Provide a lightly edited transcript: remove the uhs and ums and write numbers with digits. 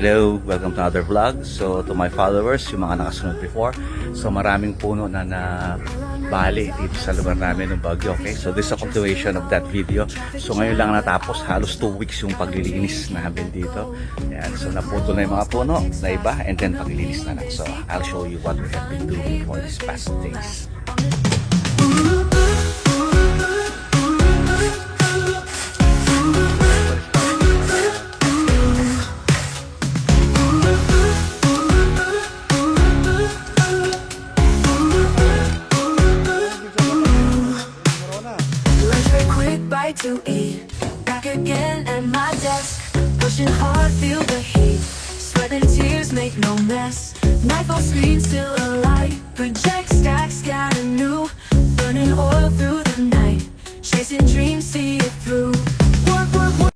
Hello, welcome to another vlog. So to my followers, yung mga nakasunod before, so maraming puno na bali dito sa lugar namin ng Baguio. Okay, so this is a continuation of that video. So ngayon lang natapos, halos 2 weeks yung paglilinis namin dito. Ayan, so naputo na yung mga puno na iba, and then paglilinis na lang. So I'll show you what we have been doing for these past days. To eat, back again at my desk, pushing hard, feel the heat, sweat and tears make no mess. Nightfall screen still alight, project stacks got a new, burning oil through the night, chasing dreams, see it through.